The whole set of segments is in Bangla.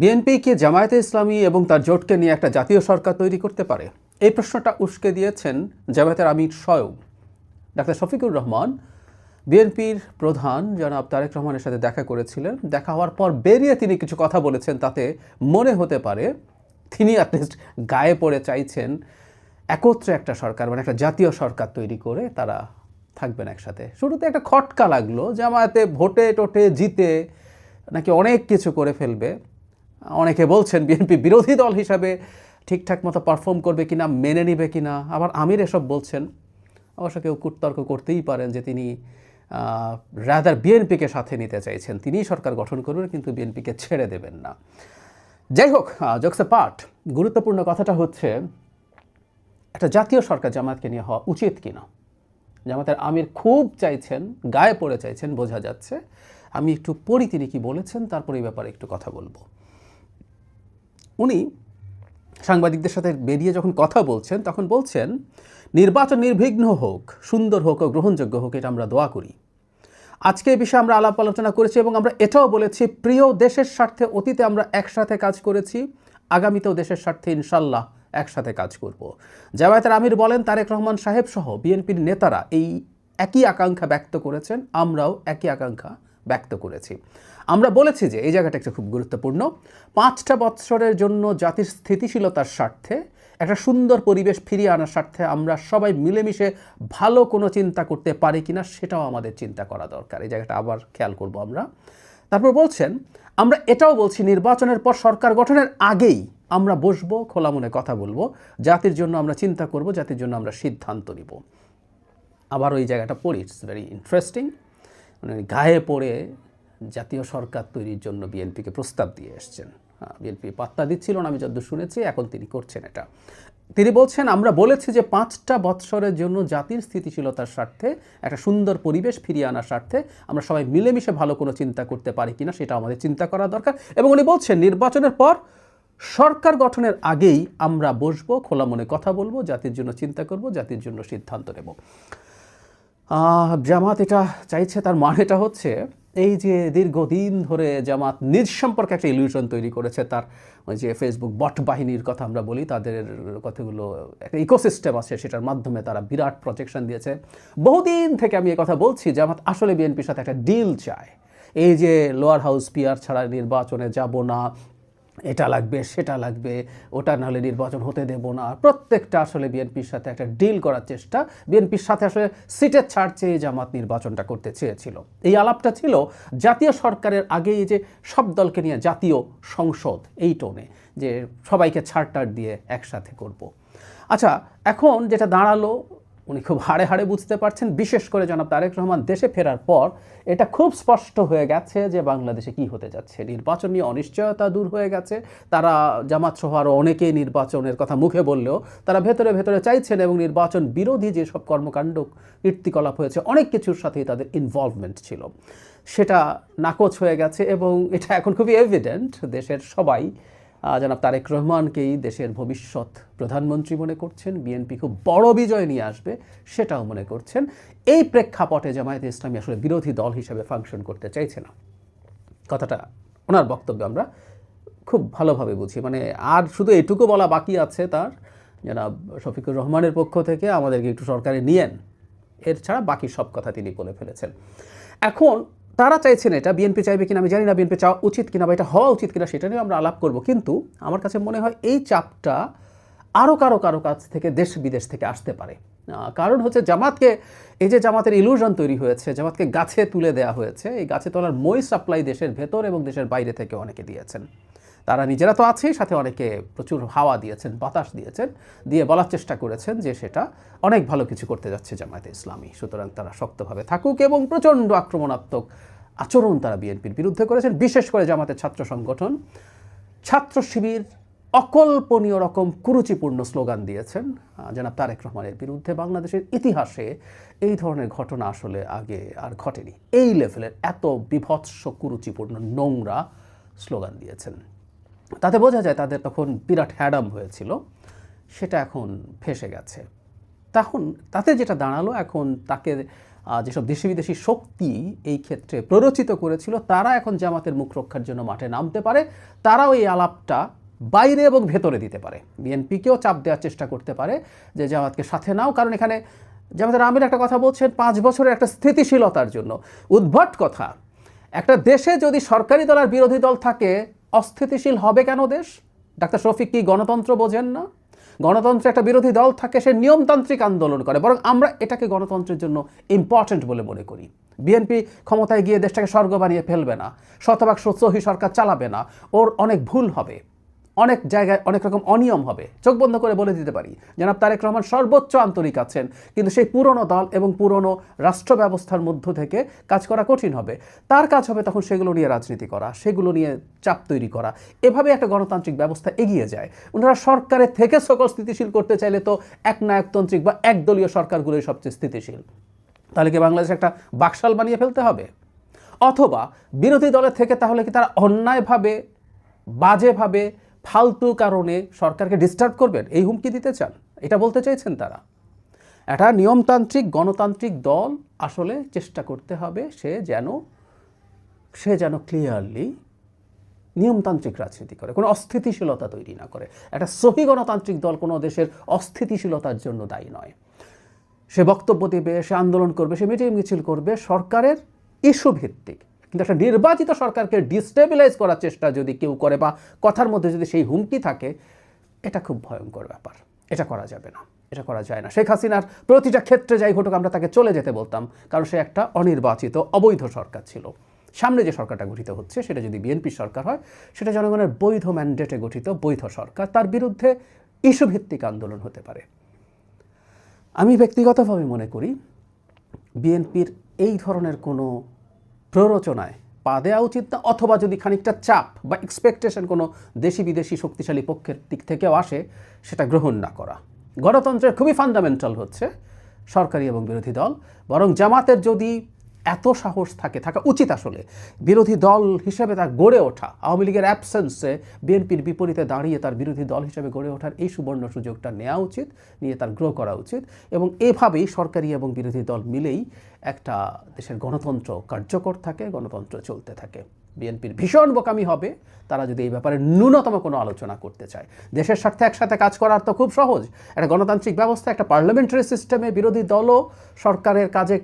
বিএনপি কি জামায়াতে ইসলামী এবং তার জোটকে নিয়ে একটা জাতীয় সরকার তৈরি করতে পারে? এই প্রশ্নটা উস্কে দিয়েছেন জামায়াতের আমির স্বয়ং ডাক্তার শফিকুর রহমান। বিএনপির প্রধান জনাব তারেক রহমানের সাথে দেখা করেছিলেন। দেখা হওয়ার পর বেরিয়ে তিনি কিছু কথা বলেছেন, তাতে মনে হতে পারে তিনি অ্যাটলিস্ট গায়ে পড়ে চাইছেন একত্রে একটা সরকার, মানে একটা জাতীয় সরকার তৈরি করে তারা থাকবেন একসাথে। শুরুতে একটা খটকা লাগলো, জামায়াতে ভোটে টোটে জিতে নাকি অনেক কিছু করে ফেলবে। অনেকে বলছেন বিএনপি বিরোধী দল হিসাবে ঠিকঠাক মতো পারফর্ম করবে কিনা, মেনে নেবে কিনা। আবার আমির এসব বলছেন। অবশ্য কেউ কুটতর্ক করতেই পারেন যে তিনি রাদার বিএনপিকে সাথে নিতে চাইছেন, তিনিই সরকার গঠন করবেন কিন্তু বিএনপিকে ছেড়ে দেবেন না। যাই হোক, জোকস এ পার্ট, গুরুত্বপূর্ণ কথাটা হচ্ছে একটা জাতীয় সরকার জামায়াতকে নিয়ে হওয়া উচিত কিনা। জামায়াতের আমির খুব চাইছেন, গায়ে পড়ে চাইছেন, বোঝা যাচ্ছে। আমি একটু পড়ি তিনি কি বলেছেন, তারপর এই ব্যাপারে একটু কথা বলবো। উনি সাংবাদিকদের সাথে বেরিয়ে যখন কথা বলছেন তখন বলছেন, নির্বাচন নির্বিঘ্ন হোক, সুন্দর হোক ও গ্রহণযোগ্য হোক, এটা আমরা দোয়া করি। আজকে এই বিষয়ে আমরা আলাপ আলোচনা করেছি এবং আমরা এটাও বলেছি, প্রিয় দেশের স্বার্থে অতীতে আমরা একসাথে কাজ করেছি, আগামীতেও দেশের স্বার্থে ইনশাল্লাহ একসাথে কাজ করব। জামায়াতের আমির বলেন, তারেক রহমান সাহেব সহ বিএনপির নেতারা এই একই আকাঙ্ক্ষা ব্যক্ত করেছেন, আমরাও একই আকাঙ্ক্ষা ব্যক্ত করেছি। আমরা বলেছি যে এই জায়গাটা একটা খুব গুরুত্বপূর্ণ, 5টা বৎসরের জন্য জাতির স্থিতিশীলতার স্বার্থে, একটা সুন্দর পরিবেশ ফিরিয়ে আনার স্বার্থে আমরা সবাই মিলেমিশে ভালো কোনো চিন্তা করতে পারি কিনা সেটাও আমাদের চিন্তা করা দরকার। এই জায়গাটা আবার খেয়াল করব আমরা। তারপর বলছেন, আমরা এটাও বলছি, নির্বাচনের পর সরকার গঠনের আগেই আমরা বসবো, খোলা মনে কথা বলবো, জাতির জন্য আমরা চিন্তা করব, জাতির জন্য আমরা সিদ্ধান্ত নিব। আবার ওই জায়গাটা পড়ি, ইটস ভেরি ইন্টারেস্টিং। মানে গায়ে পড়ে জাতীয় সরকার তৈরির জন্য বিএনপিকে প্রস্তাব দিয়ে এসছেন। বিএনপি পাত্তা দিচ্ছিল না, আমি যতদূর শুনেছি, এখন তিনি করছেন এটা। তিনি বলছেন, আমরা বলেছি যে 5টা বৎসরের জন্য জাতির স্থিতিশীলতার স্বার্থে, একটা সুন্দর পরিবেশ ফিরিয়ে আনার স্বার্থে আমরা সবাই মিলেমিশে ভালো কোনো চিন্তা করতে পারি কিনা সেটা আমাদের চিন্তা করা দরকার। এবং উনি বলছেন, নির্বাচনের পর সরকার গঠনের আগেই আমরা বসবো, খোলা মনে কথা বলবো, জাতির জন্য চিন্তা করব, জাতির জন্য সিদ্ধান্ত নেব। জামাত এটা চাইছে, তার মানেটা হচ্ছে এই যে দীর্ঘদিন ধরে জামাত নিজ সম্পর্কে একটা ইলিউশন তৈরি করেছে, তার ওই যে ফেসবুক বট বাহিনীর কথা আমরা বলি, তাদের কথাগুলো একটা ইকোসিস্টেম আছে, সেটার মাধ্যমে তারা বিরাট প্রজেকশন দিয়েছে। বহুদিন থেকে আমি এই কথা বলছি, জামাত আসলে বিএনপির সাথে একটা ডিল চায়। এই যে লোয়ার হাউস পিয়ার ছাড়া নির্বাচনে যাব না, এটা লাগবে সেটা লাগবে, ওটা নাহলে নির্বাচন হতে দেব না, প্রত্যেকটা আসলে বিএনপির সাথে একটা ডিল করার চেষ্টা। বিএনপির সাথে আসলে সিটের ছাড় চেয়ে জামাত নির্বাচনটা করতে চেয়েছিল। এই আলাপটা ছিল জাতীয় সরকারের আগেই, যে সব দলকে নিয়ে জাতীয় সংসদ, এই টোনে, যে সবাইকে ছাড়টাড় দিয়ে একসাথে করব। আচ্ছা, এখন যেটা দাঁড়ালো, উনি খুব হাড়ে হাড়ে বুঝতে পারছেন, বিশেষ করে জনাব তারেক রহমান দেশে ফেরার পর এটা খুব স্পষ্ট হয়ে গেছে যে বাংলাদেশে কি হতে যাচ্ছে। নির্বাচন নিয়ে অনিশ্চয়তা দূর হয়ে গেছে। তারা জামাত সহ আরও অনেকেই নির্বাচনের কথা মুখে বললেও তারা ভেতরে ভেতরে চাইছেন, এবং নির্বাচন বিরোধী যেসব কর্মকাণ্ড কীর্তিকলাপ হয়েছে অনেক কিছুর সাথেই তাদের ইনভলভমেন্ট ছিল, সেটা নাকচ হয়ে গেছে। এবং এটা এখন খুবই এভিডেন্ট, দেশের সবাই জনাব তারেক রহমানকেই দেশের ভবিষ্যৎ প্রধানমন্ত্রী মনে করছেন। বিএনপি খুব বড় বিজয় নিয়ে আসবে সেটাও মনে করছেন। এই প্রেক্ষাপটে জামায়াতে ইসলামী আসলে বিরোধী দল হিসেবে ফাংশন করতে চাইছে না। কথাটা ওনার বক্তব্যে আমরা খুব ভালোভাবে বুঝি। মানে আর শুধু এটুকু বলা বাকি আছে তার, জনাব শফিকুর রহমানের পক্ষ থেকে, আমাদেরকে একটু সরকারে নিয়েন, এর ছাড়া বাকি সব কথা তিনি বলে ফেলেছেন। এখন তারা চাইছেন, এটা বিএনপি চাইবে কিনা আমি জানি না, বিএনপি চাওয়া উচিত কিনা বা এটা হওয়া উচিত কিনা সেটা নিয়ে আমরা আলাপ করব। কিন্তু আমার কাছে মনে হয় এই চাপটা আরও কারো কাছ থেকে, দেশ বিদেশ থেকে আসতে পারে। কারণ হচ্ছে জামাতকে, এই যে জামাতের ইলুশন তৈরি হয়েছে, জামাতকে গাছে তুলে দেওয়া হয়েছে, এই গাছে তোলার মই সাপ্লাই দেশের ভেতর এবং দেশের বাইরে থেকে অনেকে দিয়েছেন। তারা নিজেরা তো আছেই, সাথে অনেকে প্রচুর হাওয়া দিয়েছেন, বাতাস দিয়েছেন, দিয়ে বলার চেষ্টা করেছেন যে সেটা অনেক ভালো কিছু করতে যাচ্ছে জামায়াতে ইসলামী, সুতরাং তারা শক্তভাবে থাকুক। এবং প্রচণ্ড আক্রমণাত্মক আচরণ তারা বিএনপির বিরুদ্ধে করেছেন। বিশেষ করে জামাতের ছাত্র সংগঠন, ছাত্র শিবির অকল্পনীয় রকম কুরুচিপূর্ণ স্লোগান দিয়েছেন জনাব তারেক রহমানের বিরুদ্ধে। বাংলাদেশের ইতিহাসে এই ধরনের ঘটনা আসলে আগে আর ঘটেনি, এই লেভেলের এত বিভৎস কুরুচিপূর্ণ নোংরা স্লোগান দিয়েছেন। তাতে বোঝা যায় তাদের তখন বিরাট হ্যাডাম হয়েছিল, সেটা এখন ফেসে গেছে। তখন তাতে যেটা দাঁড়ালো, এখন তাকে যেসব দেশি বিদেশি শক্তি এই ক্ষেত্রে প্ররোচিত করেছিল, তারা এখন জামাতের মুখ রক্ষার জন্য মাঠে নামতে পারে। তারাও এই আলাপটা বাইরে এবং ভেতরে দিতে পারে, বিএনপিকেও চাপ দেওয়ার চেষ্টা করতে পারে যে জামাতকে সাথে নাও। কারণ এখানে জামাতের আমির একটা কথা বলছেন 5 বছরের একটা স্থিতিশীলতার জন্য। উদ্ভট কথা, একটা দেশে যদি সরকারি দল আর বিরোধী দল থাকে অস্থিতিশীল হবে কেন দেশ? ডাক্তার শফিক কি গণতন্ত্র বোঝেন না? গণতন্ত্রে একটা বিরোধী দল থাকে, সে নিয়মতান্ত্রিক আন্দোলন করে, বরং আমরা এটাকে গণতন্ত্রের জন্য ইম্পর্ট্যান্ট বলে মনে করি। বিএনপি ক্ষমতায় গিয়ে দেশটাকে স্বর্গ বানিয়ে ফেলবে না, শতভাগ সহি সরকার চালাবে না, ওর অনেক ভুল হবে, অনেক জায়গায় অনেক রকম অনিয়ম হবে, চোখ বন্ধ করে বলে দিতে পারি। জনাব তারেক রহমান সর্বোচ্চ আন্তরিক আছেন, কিন্তু সেই পুরনো দল এবং পুরনো রাষ্ট্র ব্যবস্থার মধ্য থেকে কাজ করা কঠিন হবে। তার কাজ হবে তখন সেগুলো নিয়ে রাজনীতি করা, সেগুলো নিয়ে চাপ তৈরি করা। এভাবে একটা গণতান্ত্রিক ব্যবস্থা এগিয়ে যায়। ওনারা সরকারের থেকে সকল স্থিতিশীল করতে চাইলে তো একনায়কতান্ত্রিক বা একদলীয় সরকারগুলোই সবচেয়ে স্থিতিশীল। তাহলে কি বাংলাদেশ একটা বাকশাল বানিয়ে ফেলতে হবে? অথবা বিরোধী দলের থেকে তাহলে কি তারা অন্যায়ভাবে, বাজেভাবে, ফালতু কারণে সরকারকে ডিস্টার্ব করবেন, এই হুমকি দিতে চান? এটা বলতে চাইছেন তারা? একটা নিয়মতান্ত্রিক গণতান্ত্রিক দল আসলে চেষ্টা করতে হবে সে যেন ক্লিয়ারলি নিয়মতান্ত্রিক রাজনীতি করে, কোনো অস্থিতিশীলতা তৈরি না করে। একটা সহি গণতান্ত্রিক দল কোনো দেশের অস্থিতিশীলতার জন্য দায়ী নয়। সে বক্তব্য দেবে, সে আন্দোলন করবে, সে মিটিং মিছিল করবে সরকারের ইস্যু ভিত্তিক। কিন্তু একটা নির্বাচিত সরকারকে ডিস্টেবিলাইজ করার চেষ্টা যদি কেউ করে বা কথার মধ্যে যদি সেই হুমকি থাকে, এটা খুব ভয়ঙ্কর ব্যাপার। এটা করা যাবে না, এটা করা যায় না। শেখ হাসিনার প্রতিটা ক্ষেত্রে যাই ঘটুক আমরা তাকে চলে যেতে বলতাম, কারণ সে একটা অনির্বাচিত অবৈধ সরকার ছিল। সামনে যে সরকারটা গঠিত হচ্ছে সেটা যদি বিএনপি সরকার হয়, সেটা জনগণের বৈধ ম্যান্ডেটে গঠিত বৈধ সরকার, তার বিরুদ্ধে ইস্যু ভিত্তিক আন্দোলন হতে পারে। আমি ব্যক্তিগতভাবে মনে করি বিএনপির এই ধরনের কোনো প্ররোচনায় পা দেওয়া উচিত না, অথবা যদি খানিকটা চাপ বা এক্সপেকটেশন কোনো দেশি বিদেশি শক্তিশালী পক্ষের দিক থেকেও আসে, সেটা গ্রহণ না করা। গণতন্ত্রের খুবই ফান্ডামেন্টাল হচ্ছে সরকারি এবং বিরোধী দল। বরং জামাতের যদি এত সাহস থাকা উচিত আসলে বিরোধী দল হিসেবে তার গড়ে ওঠা, আওয়ামী লীগের অ্যাবসেন্সে বিএনপির বিপরীতে দাঁড়িয়ে তার বিরোধী দল হিসেবে গড়ে ওঠার এই সুবর্ণ সুযোগটা নেওয়া উচিত, নিয়ে তার গ্রো করা উচিত। এবং এভাবেই সরকারি এবং বিরোধী দল মিলেই একটা দেশের গণতন্ত্র কার্যকর থাকে, গণতন্ত্র চলতে থাকে। বিএনপির ভীষণ বোকামি হবে তারা যদি এই ব্যাপারে ন্যূনতম কোনো আলোচনা করতে চায়। দেশের স্বার্থে একসাথে কাজ করার তো খুব সহজ। একটা গণতান্ত্রিক ব্যবস্থা, একটা পার্লামেন্টারি সিস্টেমে বিরোধী দলও সরকারের কাজে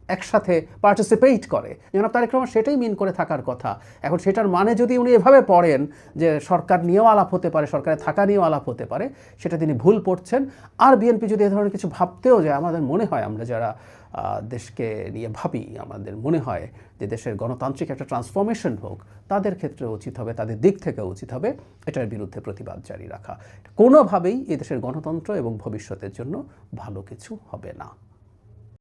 একসাথে পার্টিসিপেট করে। জনাব তারেক রহমান সেটাই মিন করে থাকার কথা। এখন সেটার মানে যদি উনি এভাবে পড়েন যে সরকার নিয়েও আলাপ হতে পারে, সরকারে থাকা নিয়েও আলাপ হতে পারে, সেটা তিনি ভুল পড়ছেন। আর বিএনপি যদি এ ধরনের কিছু ভাবতেও যায়, আমাদের মনে হয়, আমরা যারা দেশকে নিয়ে ভাবি, আমাদের মনে হয় যে দেশের গণতান্ত্রিক একটা ট্রান্সফরমেশন হোক, তাদের ক্ষেত্রে উচিত হবে, তাদের দিক থেকে উচিত হবে এটার বিরুদ্ধে প্রতিবাদ জারি রাখা। কোনোভাবেই এদেশের গণতন্ত্র এবং ভবিষ্যতের জন্য ভালো কিছু হবে না।